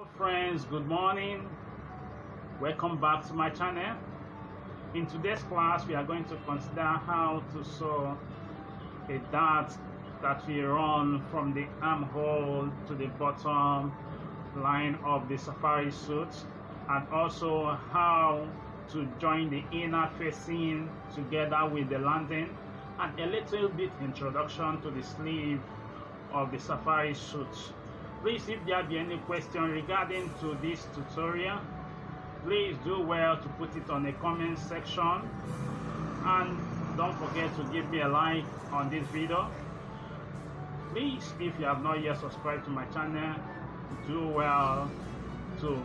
Hello friends, good morning. Welcome back to my channel. In today's class, we are going to consider how to sew a dart that we run from the armhole to the bottom line of the safari suit, and also how to join the inner facing together with the landing, and a little bit introduction to the sleeve of the safari suit. Please, if there be any question regarding to this tutorial, please do well to put it on the comment section, and don't forget to give me a like on this video. Please, if you have not yet subscribed to my channel, do well to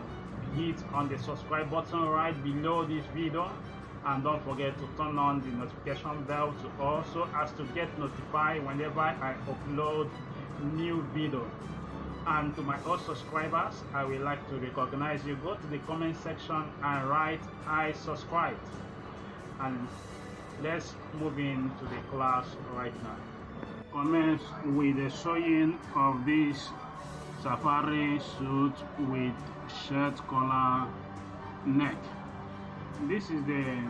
hit on the subscribe button right below this video, and don't forget to turn on the notification bell to also as to get notified whenever I upload new video. And to my old subscribers, I would like to recognize you. Go to the comment section and write "I subscribed," and let's move into the class right now. Commence with the sewing of this safari suit with shirt collar neck. This is the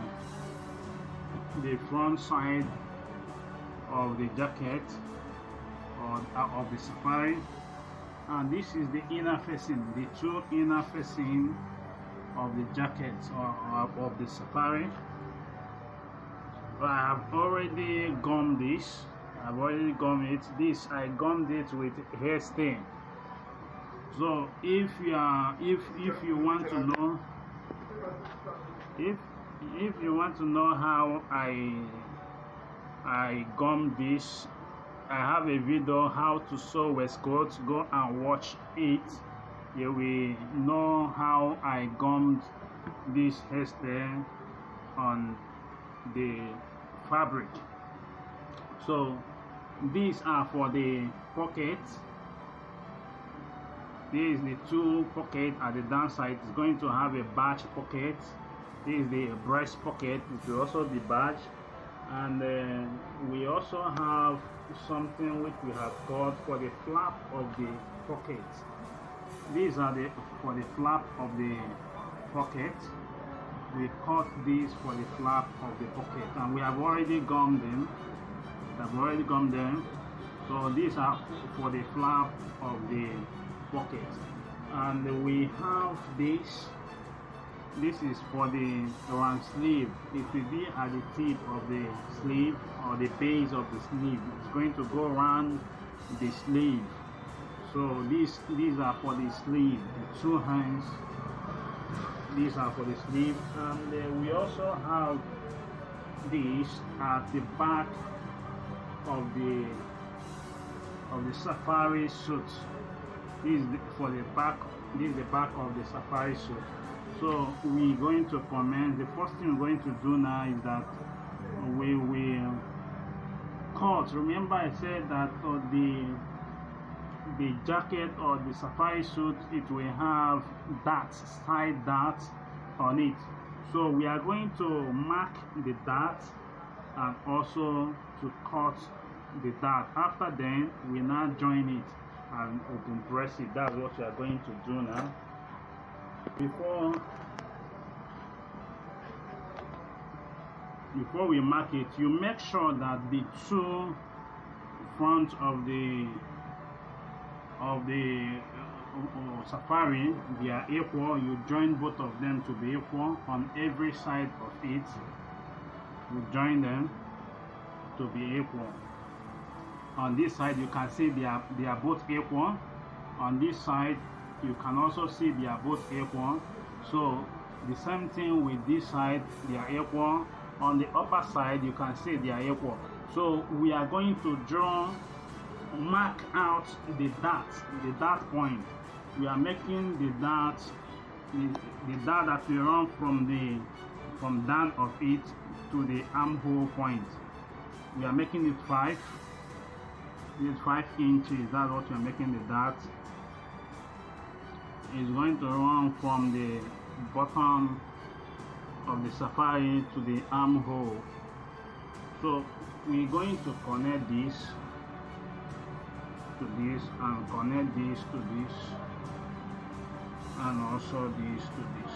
front side of the jacket or of the safari, and this is the inner facing, the two inner facing of the jacket or of the safari. I have already gummed this. I've already gummed it. This I gummed it with hair stain. So if you want to know if you want to know how I gummed this, I have a video how to sew waistcoats. Go and watch it. You will know how I gummed this hairstyle on the fabric. So these are for the pockets. This is the two pocket at the downside. It's going to have a badge pocket. This is the breast pocket. It will also be badge, and we also have something which we have cut for the flap of the pocket. These are for the flap of the pocket. We cut these for the flap of the pocket, and we have already gummed them. So these are for the flap of the pocket, and we have this. This is for the round sleeve. It will be at the tip of the sleeve or the base of the sleeve. It's going to go around the sleeve. So these are for the sleeve. The two hands. These are for the sleeve, and we also have this at the back of the safari suit. This is for the back. This is the back of the safari suit. So we're going to commence. The first thing we're going to do now is that we will cut. Remember I said that the jacket or the safari suit, it will have darts, side darts on it. So we are going to mark the dart and also to cut the dart. After then, we now join it and we can press it. That's what we are going to do now. Before we mark it, you make sure that the two front of the safari, they are equal. You join both of them to be equal on every side of it. You join them to be equal. On this side, you can see they are both equal. On this side, you can also see they are both equal. So the same thing with this side, they are equal. On the upper side, you can see they are equal. So we are going to mark out the dart point. We are making the dart that we run from down of it to the armhole point. We are making it 5 inches. That's what we are making the dart. Is going to run from the bottom of the safari to the armhole. So we're going to connect this to this and connect this to this. and also this to this.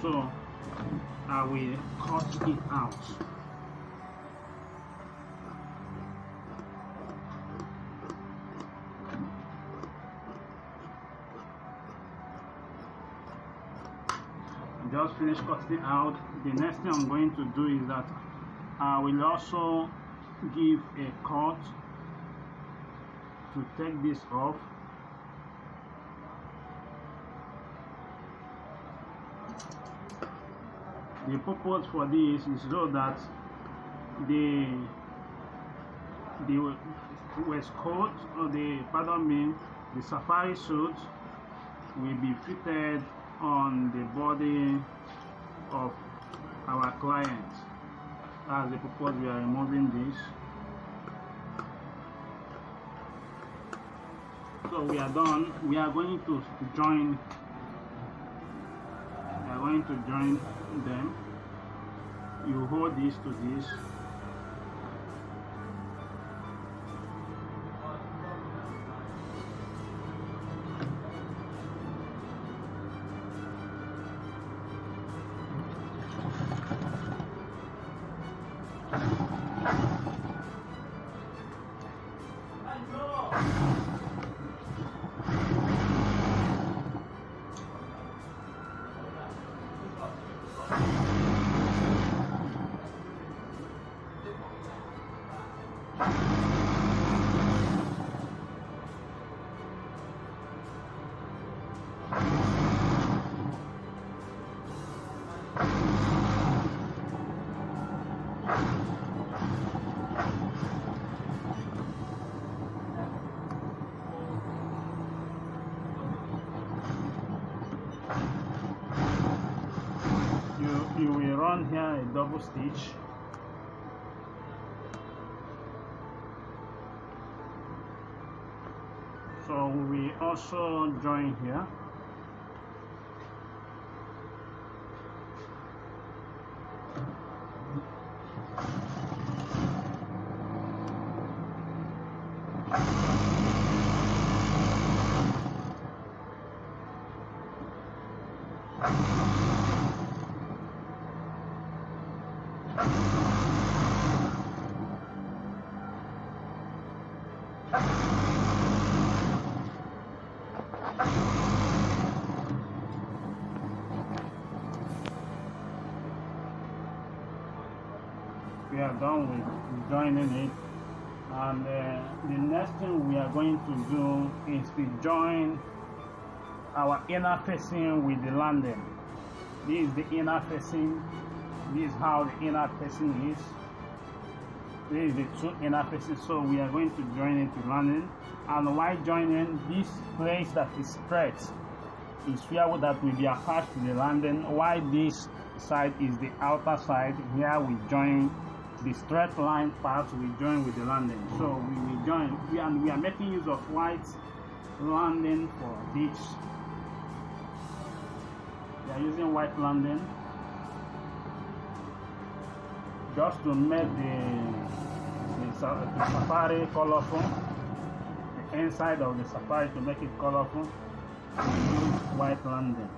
So I will cut it out. Just finish cutting out. The next thing I'm going to do is that I will also give a cut to take this off. The purpose for this is so that the waistcoat or the safari suit will be fitted on the body of our client. That's the purpose we are removing this. So we are done. We are going to join. We are going to join them. You hold this to this. You will run here a double stitch. So we also join here. We are done with joining it, and the next thing we are going to do is to join our inner facing with the landing. This is the inner facing. This is how the inner facing is. This is the two inner facing. So we are going to join it to landing, and while joining, this place that is straight is where that will be attached to the landing, while this side is the outer side. Here we join the straight line part, we join with the landing. So we will join, we are making use of white landing for this. We are using white landing just to make the safari colorful, the inside of the safari to make it colorful. We use white landing.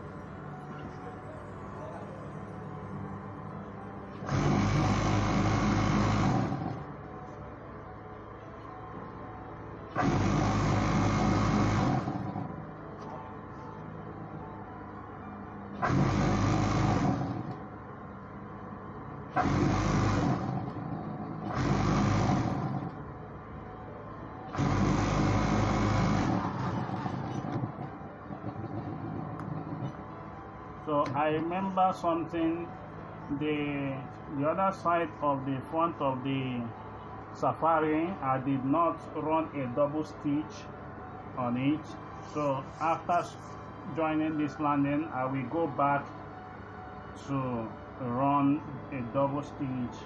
So I remember something, the other side of the front of the safari, I did not run a double stitch on it. So after joining this landing, I will go back to run a double stitch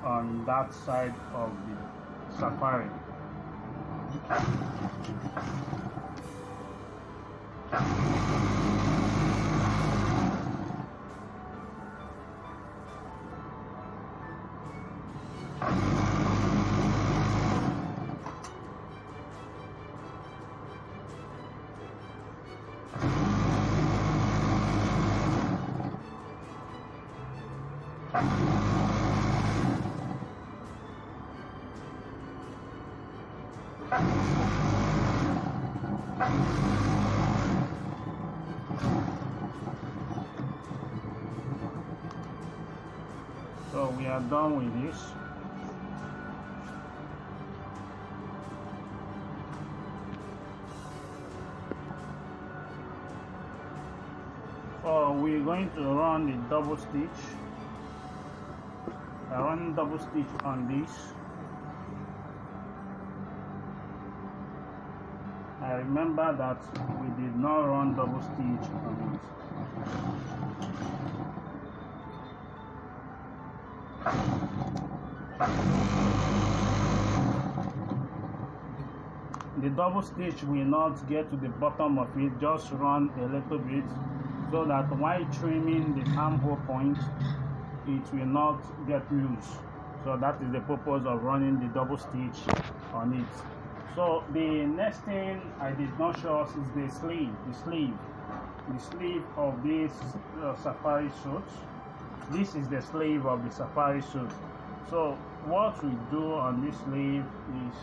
on that side of the safari. So we are done with this. So we're going to run the double stitch. I run double stitch on this. I remember that we did not run double stitch on it. The double stitch will not get to the bottom of it, just run a little bit so that while trimming the armhole point, it will not get loose. So that is the purpose of running the double stitch on it. So the next thing I did not show us is the sleeve of this safari suit. This is the sleeve of the safari suit. So what we do on this sleeve is,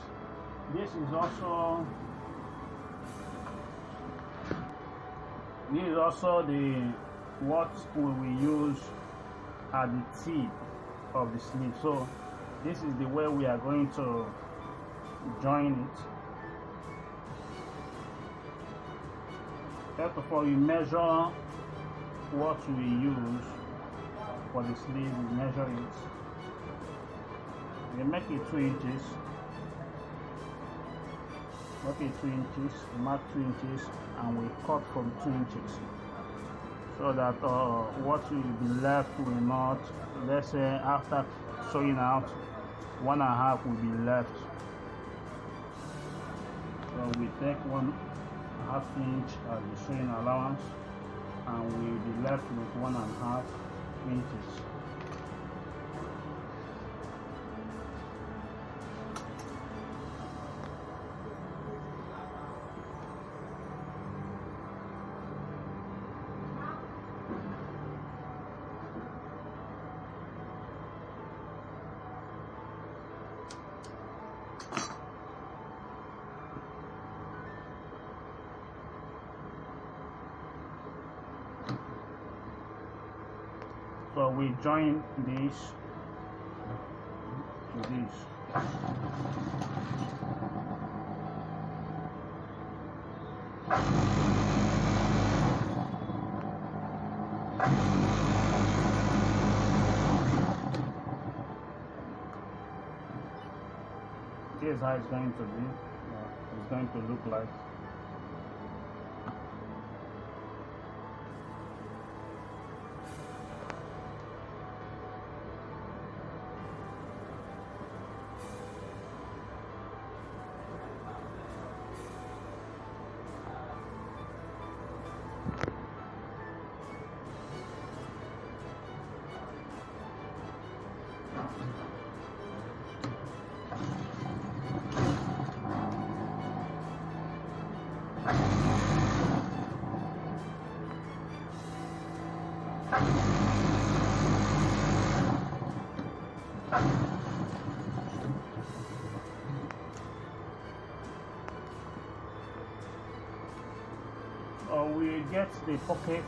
this is also the what we will use at the tip of the sleeve. So this is the way we are going to join it. First of all, you measure what we use for the sleeve. We measure it. We make it 2 inches. Okay, 2 inches. Mark 2 inches, and we cut from 2 inches, so that what will be left will not, let's say after sewing out, 1.5 will be left. So we take 1/2 inch as the sewing allowance, and we will be left with 1.5 inches. So we join this to this. This is how it's going to be. It's going to look like. We get the pocket